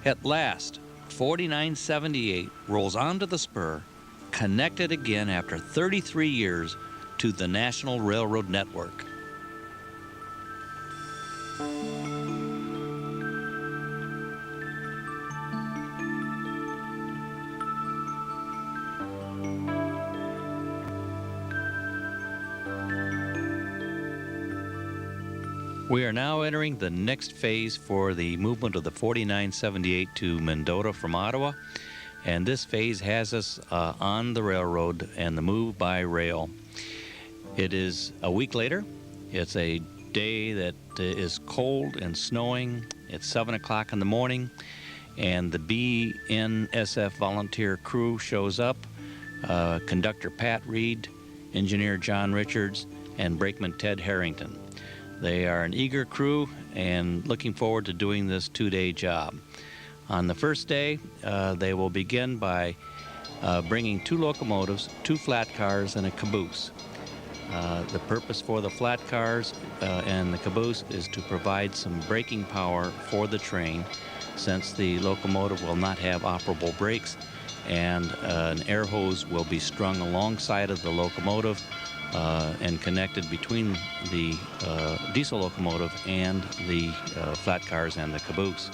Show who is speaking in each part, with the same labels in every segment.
Speaker 1: At last, 4978 rolls onto the spur, connected again after 33 years to the National Railroad Network. We are now entering the next phase for the movement of the 4978 to Mendota from Ottawa, and this phase has us on the railroad and the move by rail. It is a week later. It's a day that is cold and snowing. It's 7 o'clock in the morning, and the BNSF volunteer crew shows up. Conductor Pat Reed, engineer John Richards, and brakeman Ted Harrington. They are an eager crew and looking forward to doing this two-day job. On the first day, they will begin by bringing 2 locomotives, 2 flat cars, and a caboose. The purpose for the flat cars and the caboose is to provide some braking power for the train, since the locomotive will not have operable brakes, and an air hose will be strung alongside of the locomotive and connected between the diesel locomotive and the flat cars and the caboose.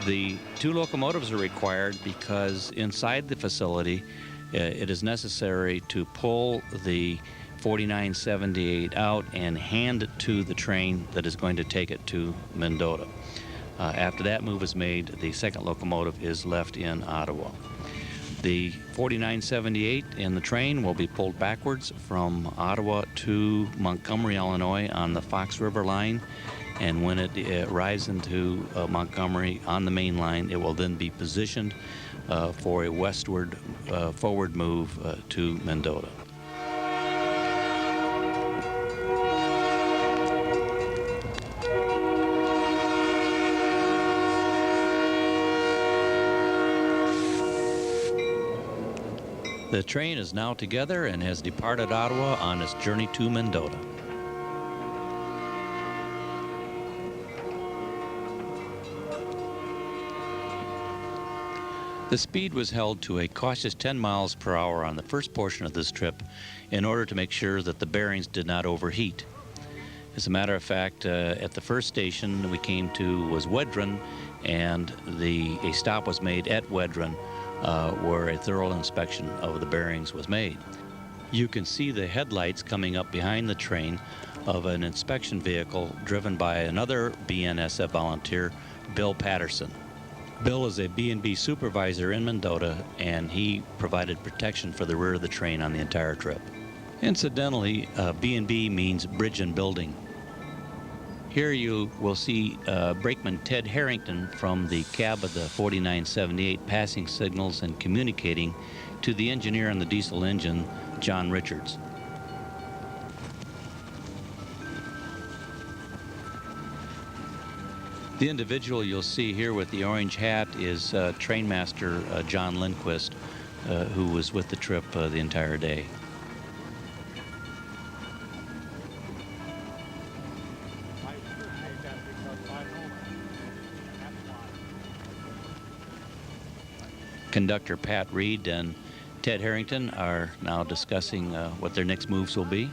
Speaker 1: The 2 locomotives are required because inside the facility it is necessary to pull the 4978 out and hand it to the train that is going to take it to Mendota. After that move is made, the second locomotive is left in Ottawa. The 4978 in the train will be pulled backwards from Ottawa to Montgomery, Illinois on the Fox River line, and when it arrives into Montgomery on the main line, it will then be positioned for a westward forward move to Mendota. The train is now together and has departed Ottawa on its journey to Mendota. The speed was held to a cautious 10 miles per hour on the first portion of this trip in order to make sure that the bearings did not overheat. As a matter of fact, at the first station we came to was Wedren, and a stop was made at Wedren where a thorough inspection of the bearings was made. You can see the headlights coming up behind the train of an inspection vehicle driven by another BNSF volunteer, Bill Patterson. Bill is a B&B supervisor in Mendota, and he provided protection for the rear of the train on the entire trip. Incidentally, B&B means bridge and building. Here you will see brakeman Ted Harrington from the cab of the 4978 passing signals and communicating to the engineer on the diesel engine, John Richards. The individual you'll see here with the orange hat is trainmaster John Lindquist, who was with the trip the entire day. Conductor Pat Reed and Ted Harrington are now discussing what their next moves will be.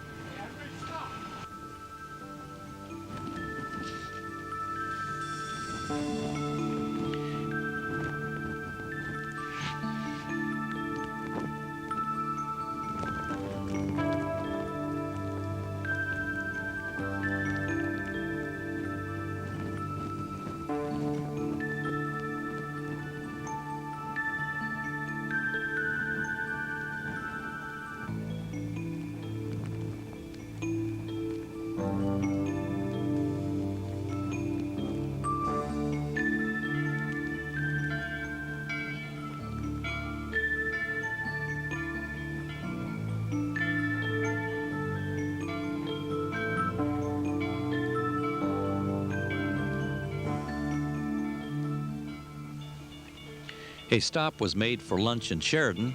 Speaker 1: A stop was made for lunch in Sheridan,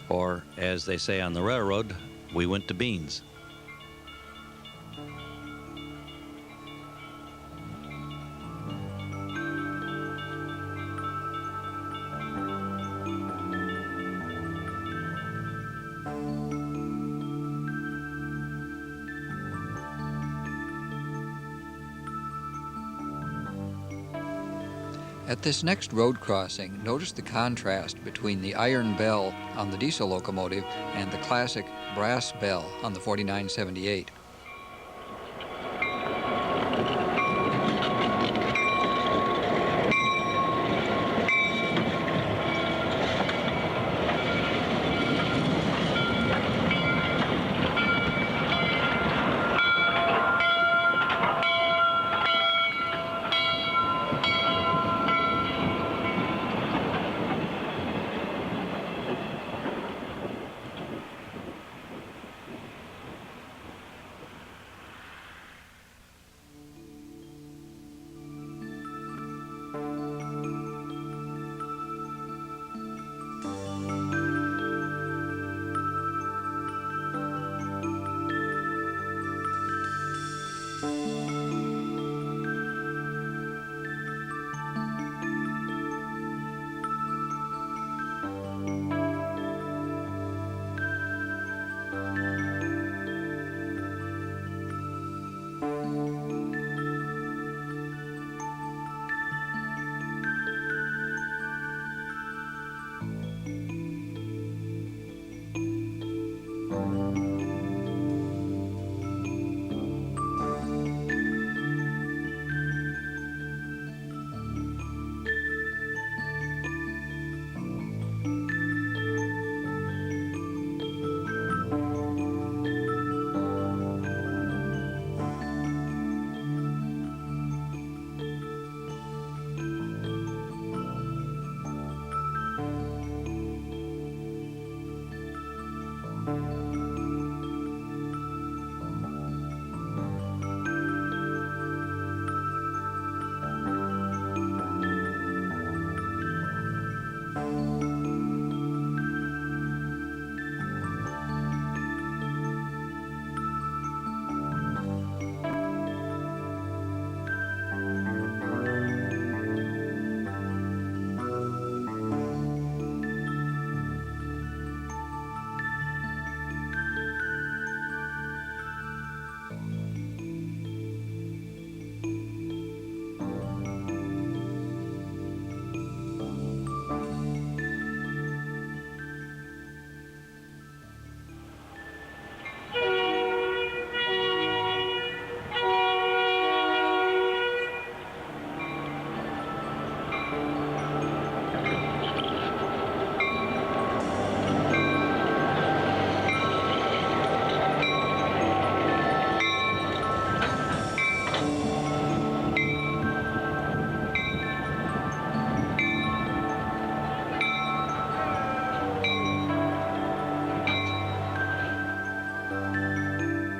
Speaker 1: or as they say on the railroad, we went to Beans.
Speaker 2: At this next road crossing, notice the contrast between the iron bell on the diesel locomotive and the classic brass bell on the 4978.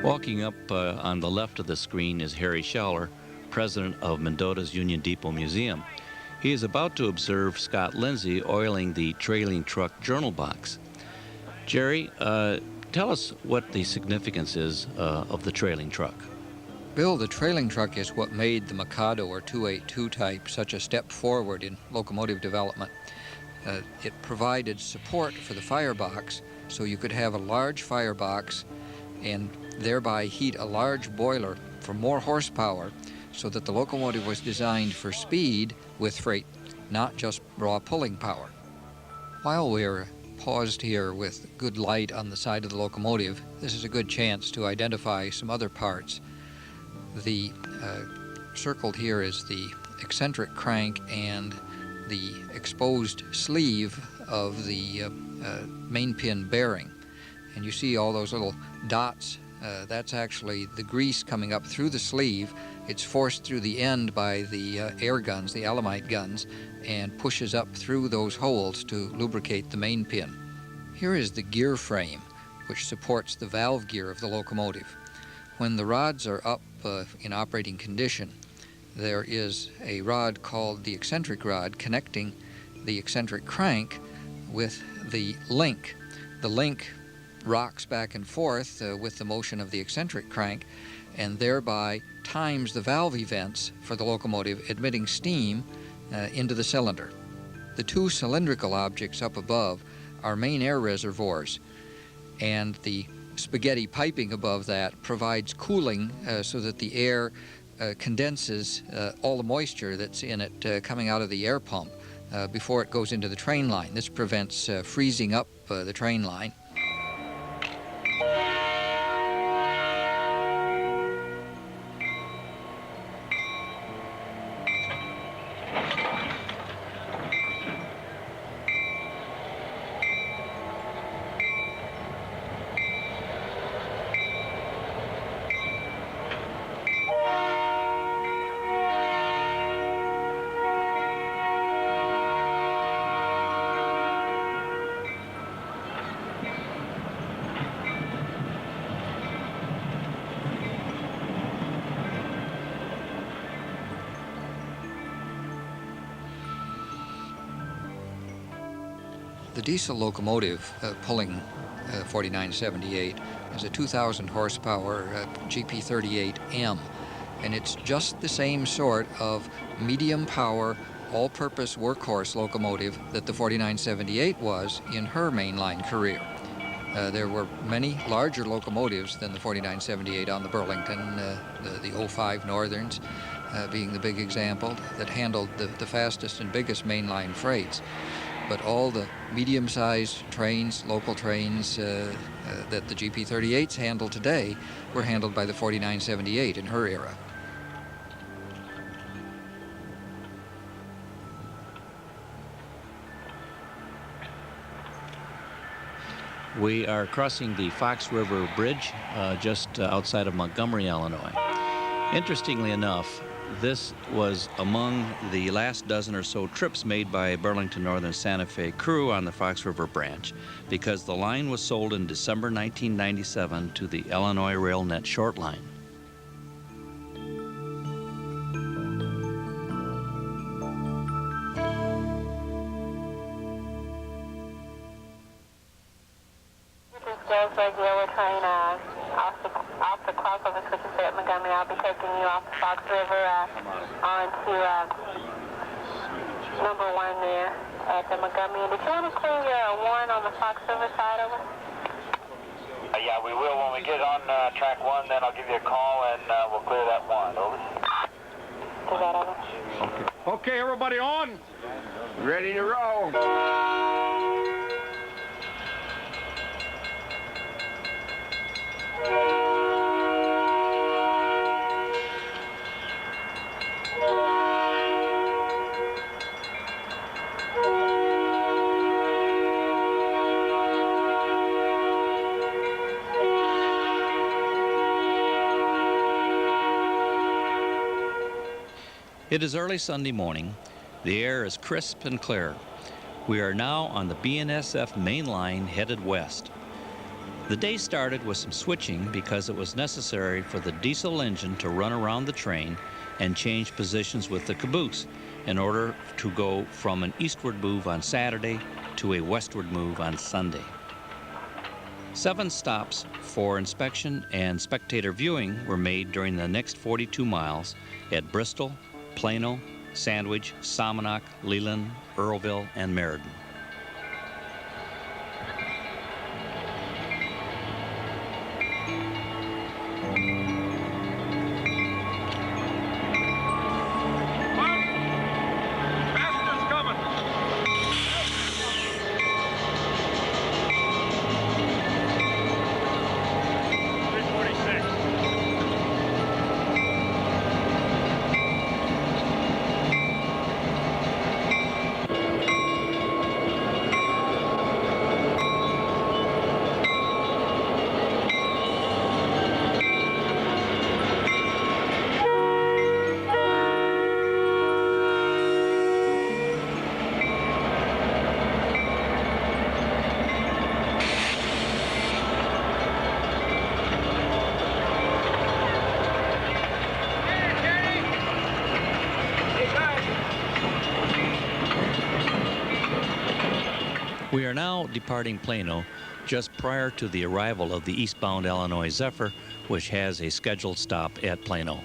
Speaker 1: Walking up on the left of the screen is Harry Schaller, president of Mendota's Union Depot Museum. He is about to observe Scott Lindsay oiling the trailing truck journal box. Jerry, tell us what the significance is of the trailing truck.
Speaker 2: Bill, the trailing truck is what made the Mikado or 282 type such a step forward in locomotive development. It provided support for the firebox, so you could have a large firebox and thereby heat a large boiler for more horsepower, so that the locomotive was designed for speed with freight, not just raw pulling power. While we're paused here with good light on the side of the locomotive, this is a good chance to identify some other parts. The circled here is the eccentric crank and the exposed sleeve of the main pin bearing. And you see all those little dots. That's actually the grease coming up through the sleeve. It's forced through the end by the air guns, the Alamite guns, and pushes up through those holes to lubricate the main pin. Here is the gear frame, which supports the valve gear of the locomotive. When the rods are up in operating condition, there is a rod called the eccentric rod connecting the eccentric crank with the link. The link rocks back and forth with the motion of the eccentric crank, and thereby times the valve events for the locomotive admitting steam into the cylinder. The two cylindrical objects up above are main air reservoirs, and the spaghetti piping above that provides cooling so that the air condenses all the moisture that's in it coming out of the air pump before it goes into the train line. This prevents freezing up the train line. The diesel locomotive pulling 4978 is a 2,000 horsepower GP38M, and it's just the same sort of medium power, all-purpose workhorse locomotive that the 4978 was in her mainline career. There were many larger locomotives than the 4978 on the Burlington, the 05 Northerns being the big example that handled the fastest and biggest mainline freights. But all the medium-sized trains, local trains that the GP38s handle today were handled by the 4978 in her era.
Speaker 1: We are crossing the Fox River Bridge just outside of Montgomery, Illinois. Interestingly enough, this was among the last dozen or so trips made by Burlington Northern Santa Fe crew on the Fox River branch, because the line was sold in December 1997 to the Illinois RailNet short line.
Speaker 3: Regular train off the crossover switches there at Montgomery. I'll be taking you off the Fox River on to number 1 there at the Montgomery. Did you want to clear your 1 on the Fox River side over?
Speaker 4: Yeah, we will. When we get on track 1, then I'll give you a call and we'll clear that 1. Over.
Speaker 3: Is that over?
Speaker 5: Okay, everybody on? Ready to roll.
Speaker 1: It is early Sunday morning. The air is crisp and clear. We are now on the BNSF main line headed west. The day started with some switching because it was necessary for the diesel engine to run around the train and change positions with the caboose in order to go from an eastward move on Saturday to a westward move on Sunday. 7 stops for inspection and spectator viewing were made during the next 42 miles at Bristol, Plano, Sandwich, Somonauk, Leland, Earlville, and Meriden. We are now departing Plano just prior to the arrival of the eastbound Illinois Zephyr, which has a scheduled stop at Plano.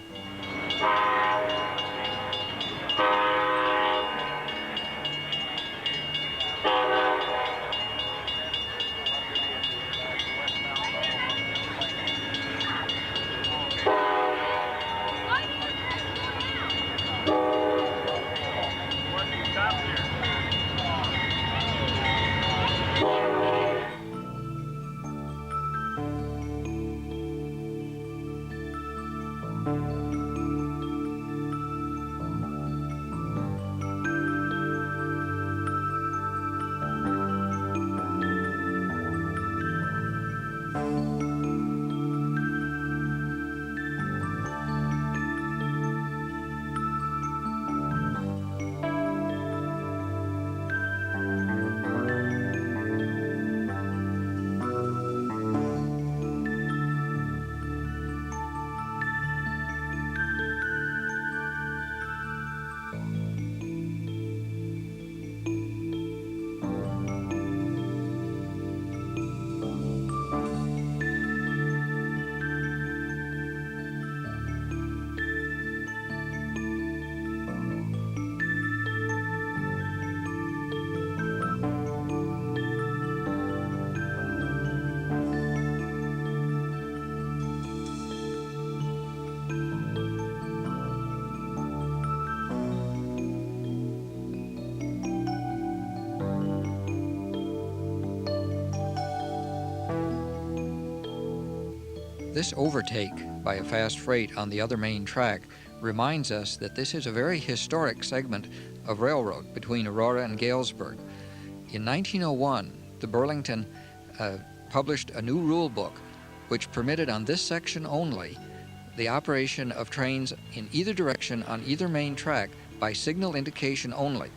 Speaker 2: This overtake by a fast freight on the other main track reminds us that this is a very historic segment of railroad between Aurora and Galesburg. In 1901, the Burlington published a new rule book which permitted on this section only the operation of trains in either direction on either main track by signal indication only,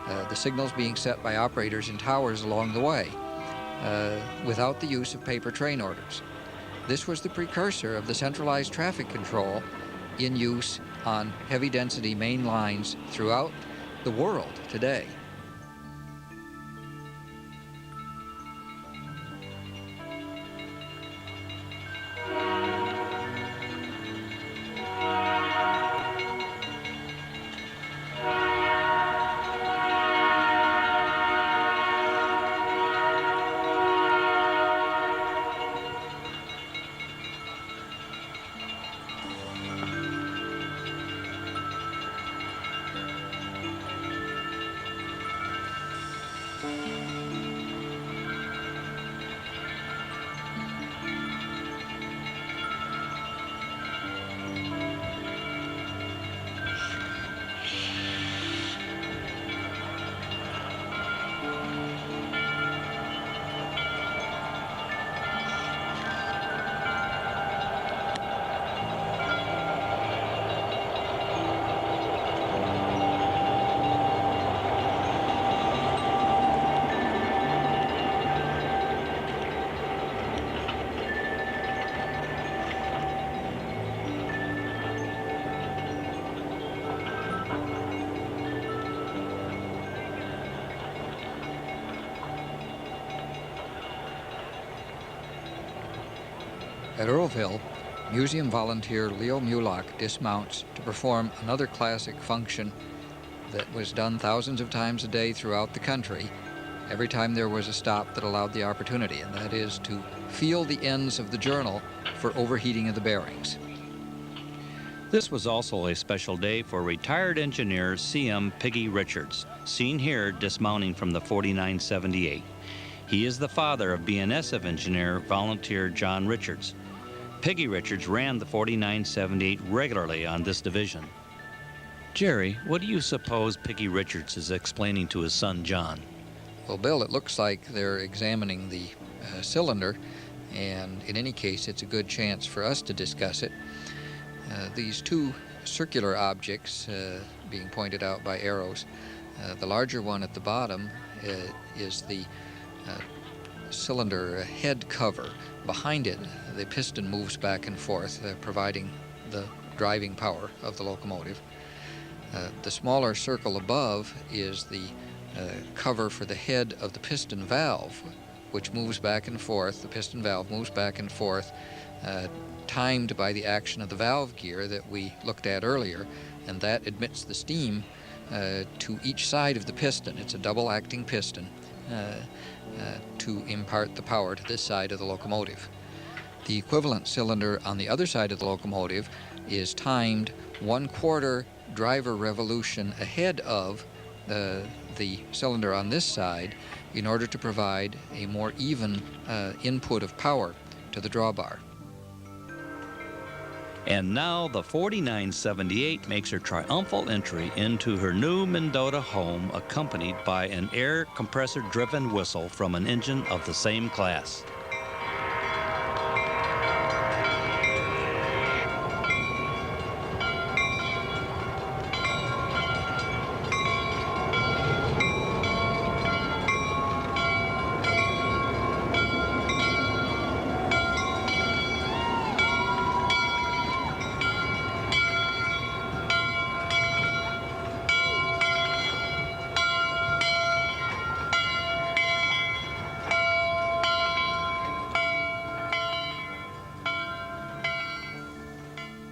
Speaker 2: the signals being set by operators in towers along the way, without the use of paper train orders. This was the precursor of the centralized traffic control in use on heavy-density main lines throughout the world today. At Earlville, museum volunteer Leo Mulock dismounts to perform another classic function that was done thousands of times a day throughout the country, every time there was a stop that allowed the opportunity, and that is to feel the ends of the journal for overheating of the bearings.
Speaker 1: This was also a special day for retired engineer C.M. Piggy Richards, seen here dismounting from the 4978. He is the father of BNSF engineer volunteer John Richards. Piggy Richards ran the 4978 regularly on this division. Jerry, what do you suppose Piggy Richards is explaining to his son John?
Speaker 2: Well, Bill, it looks like they're examining the cylinder, and in any case, it's a good chance for us to discuss it. These two circular objects being pointed out by arrows, the larger one at the bottom is the cylinder head cover. Behind it, the piston moves back and forth, providing the driving power of the locomotive. The smaller circle above is the cover for the head of the piston valve, which moves back and forth. The piston valve moves back and forth, timed by the action of the valve gear that we looked at earlier, and that admits the steam to each side of the piston. It's a double-acting piston to impart the power to this side of the locomotive. The equivalent cylinder on the other side of the locomotive is timed 1/4 driver revolution ahead of the cylinder on this side in order to provide a more even input of power to the drawbar.
Speaker 1: And now the 4978 makes her triumphal entry into her new Mendota home, accompanied by an air compressor-driven whistle from an engine of the same class.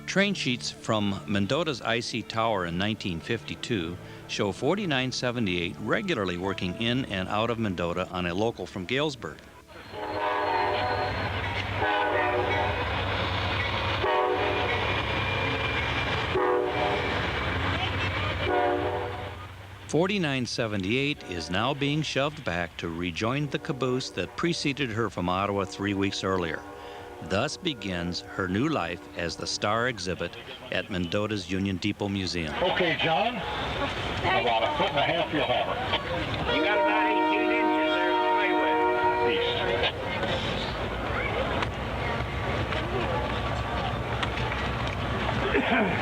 Speaker 1: Train sheets from Mendota's icy tower in 1952 show 4978 regularly working in and out of Mendota on a local from Galesburg. .4978 is now being shoved back to rejoin the caboose that preceded her from Ottawa 3 weeks earlier. Thus begins her new life as the star exhibit at Mendota's Union Depot Museum.
Speaker 5: Okay, John. About 1.5 foot your hammer. You got about 18 inches there to play with.